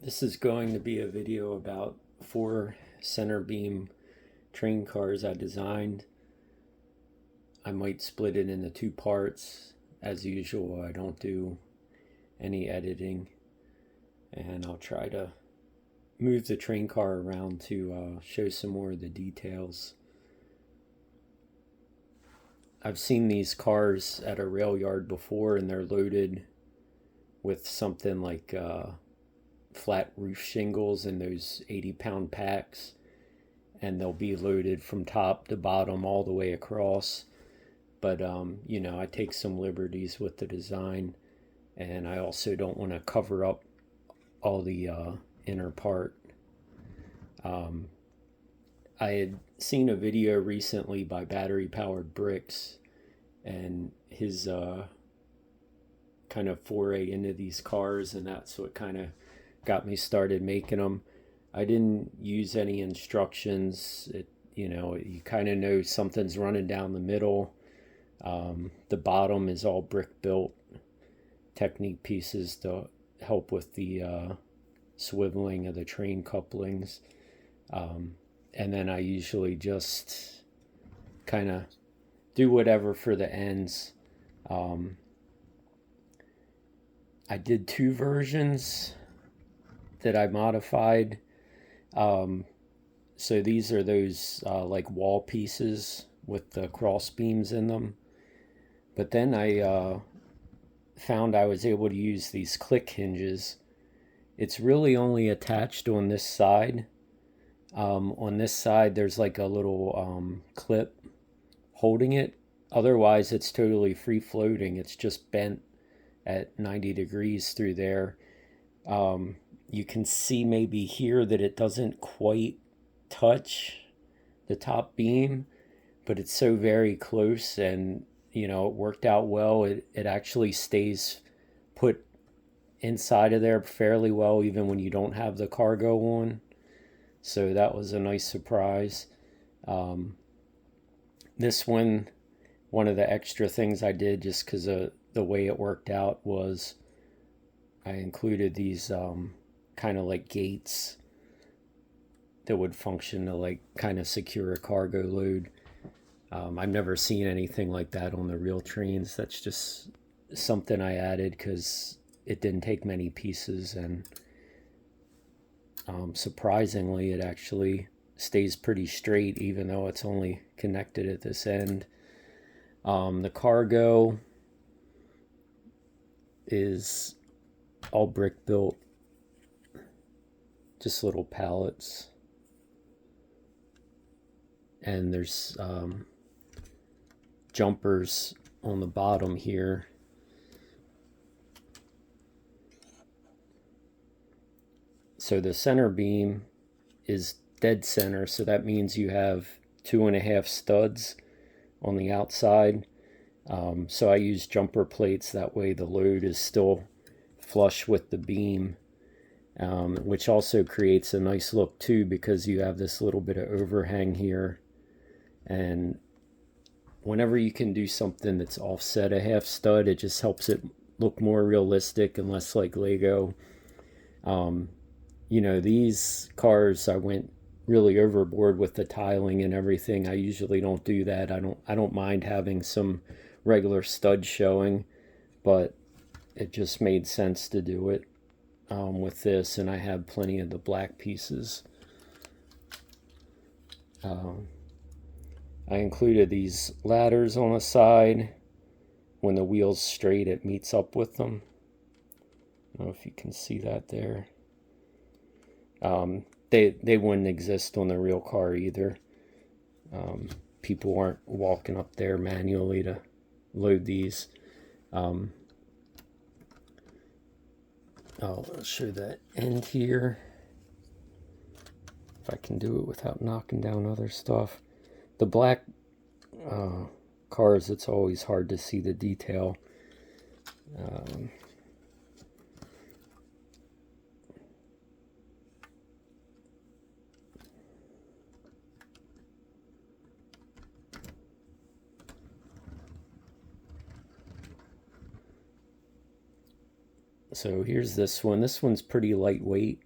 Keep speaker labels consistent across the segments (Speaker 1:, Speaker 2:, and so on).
Speaker 1: This is going to be a video about 4 Centerbeam train cars I designed. I might split it into 2 parts. As usual, I don't do any editing, and I'll try to move the train car around to show some more of the details. I've seen these cars at a rail yard before, and they're loaded with something like flat roof shingles in those 80-pound packs, and they'll be loaded from top to bottom all the way across. But I take some liberties with the design, and I also don't want to cover up all the inner part. I had seen a video recently by battery powered bricks, and his kind of foray into these cars, and that's what kind of got me started making them. I didn't use any instructions. You kind of know something's running down the middle. The bottom is all brick built Technique pieces to help with the swiveling of the train couplings. And then I usually just kind of do whatever for the ends. I did 2 versions that I modified. So these are those like wall pieces with the cross beams in them. But then I found I was able to use these click hinges. It's really only attached on this side. On this side, there's like a little clip holding it. Otherwise, it's totally free floating. It's just bent at 90 degrees through there. You can see maybe here that it doesn't quite touch the top beam, but it's so very close, and it worked out well. It actually stays put inside of there fairly well, even when you don't have the cargo on. So that was a nice surprise. This one of the extra things I did, just because of the way it worked out, was I included these kind of like gates that would function to like kind of secure a cargo load. I've never seen anything like that on the real trains. That's just something I added because it didn't take many pieces, and surprisingly, it actually stays pretty straight even though it's only connected at this end. The cargo is all brick built, just little pallets, and there's jumpers on the bottom here. So the center beam is dead center, so that means you have 2.5 studs on the outside. So I use jumper plates, that way the load is still flush with the beam, which also creates a nice look too, because you have this little bit of overhang here. And whenever you can do something that's offset a half stud, it just helps it look more realistic and less like Lego. These cars, I went really overboard with the tiling and everything. I usually don't do that. I don't mind having some regular stud showing, but it just made sense to do it with this, and I have plenty of the black pieces. I included these ladders on the side. When the wheel's straight, it meets up with them. I don't know if you can see that there. They wouldn't exist on the real car either. People aren't walking up there manually to load these. I'll show that end here, if I can do it without knocking down other stuff. The black cars, it's always hard to see the detail. So here's this one. This one's pretty lightweight.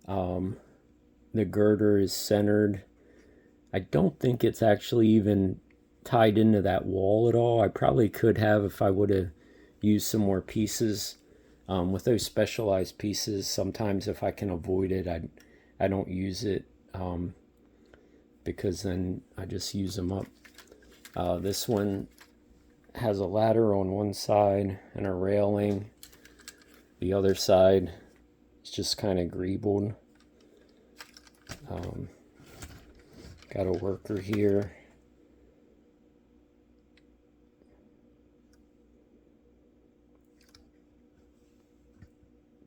Speaker 1: The girder is centered. I don't think it's actually even tied into that wall at all. I probably could have if I would have used some more pieces. With those specialized pieces, sometimes if I can avoid it, I don't use it, because then I just use them up. This one has a ladder on one side and a railing. The other side is just kind of greebled. Got a worker here.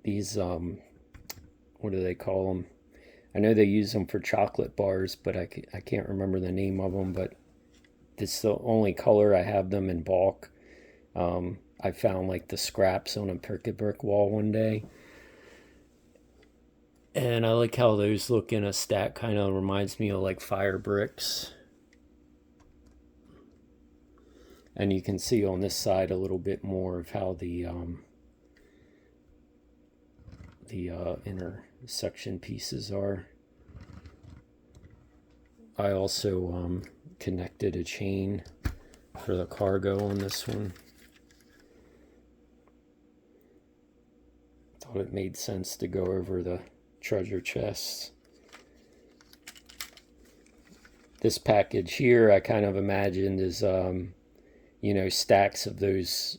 Speaker 1: These, what do they call them? I know they use them for chocolate bars, but I can't remember the name of them, but this is the only color I have them in bulk. I found like the scraps on a brick wall one day. And I like how those look in a stack. Kind of reminds me of like firebricks. And you can see on this side a little bit more of how the inner section pieces are. I also connected a chain for the cargo on this one. Thought it made sense to go over the treasure chests. This package here I kind of imagined is stacks of those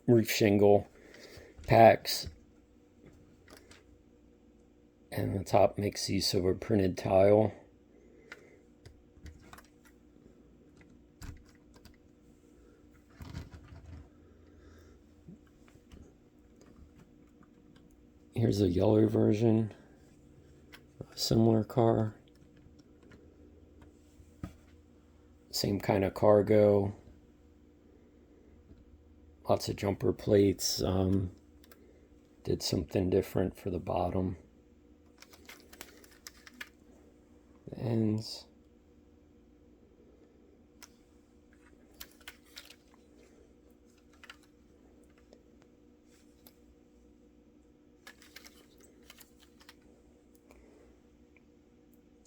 Speaker 1: roof shingle packs, and the top makes use of a printed tile. Here's a yellow version, a similar car. Same kind of cargo. Lots of jumper plates. Did something different for the bottom. The ends.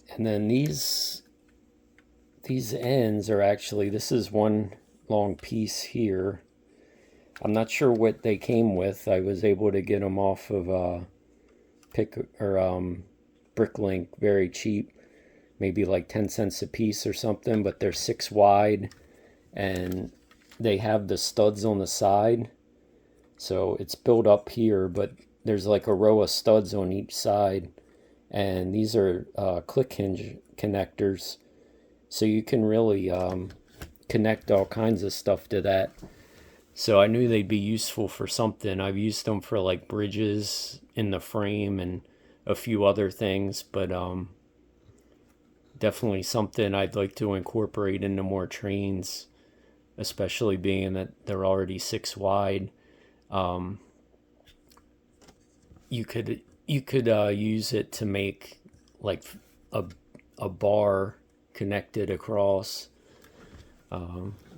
Speaker 1: And then these ends are actually, this is one long piece here. I'm not sure what they came with. I was able to get them off of Bricklink very cheap, maybe like 10 cents a piece or something, but they're 6 wide and they have the studs on the side. So it's built up here, but there's like a row of studs on each side. And these are click hinge connectors, so you can really connect all kinds of stuff to that. So I knew they'd be useful for something. I've used them for like bridges in the frame and a few other things, but definitely something I'd like to incorporate into more trains, especially being that they're already 6 wide. You could use it to make like a bar connected across.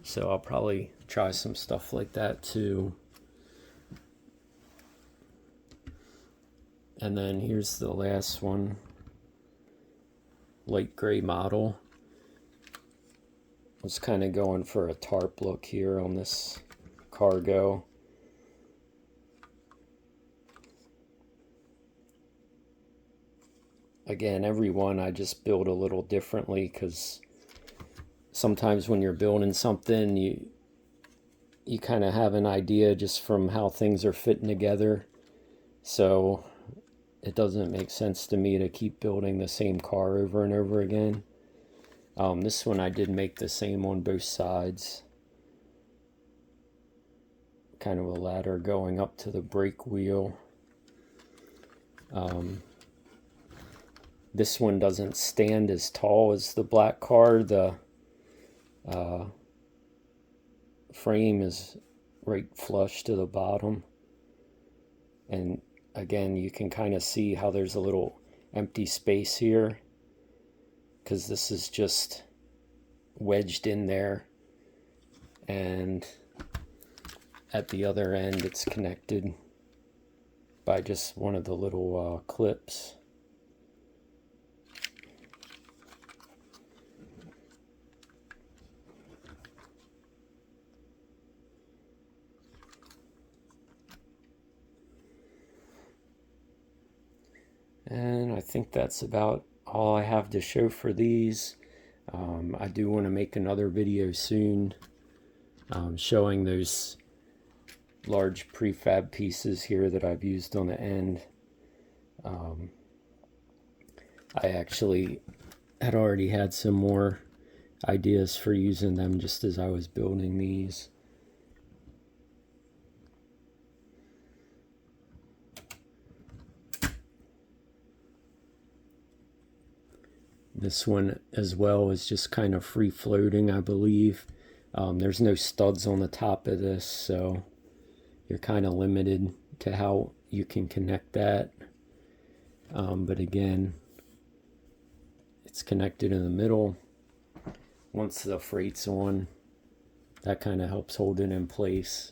Speaker 1: So I'll probably try some stuff like that too. And then here's the last one, light gray model. I was kind of going for a tarp look here on this cargo. Again, every one I just build a little differently, because sometimes when you're building something, you kind of have an idea just from how things are fitting together. So it doesn't make sense to me to keep building the same car over and over again. This one I did make the same on both sides. Kind of a ladder going up to the brake wheel. This one doesn't stand as tall as the black car. The frame is right flush to the bottom. And again, you can kind of see how there's a little empty space here, because this is just wedged in there. And at the other end, it's connected by just one of the little clips. And I think that's about all I have to show for these. I do want to make another video soon showing those large prefab pieces here that I've used on the end. I actually had already had some more ideas for using them just as I was building these. This one as well is just kind of free floating, I believe. There's no studs on the top of this, so you're kind of limited to how you can connect that. But again, it's connected in the middle. Once the freight's on, that kind of helps hold it in place.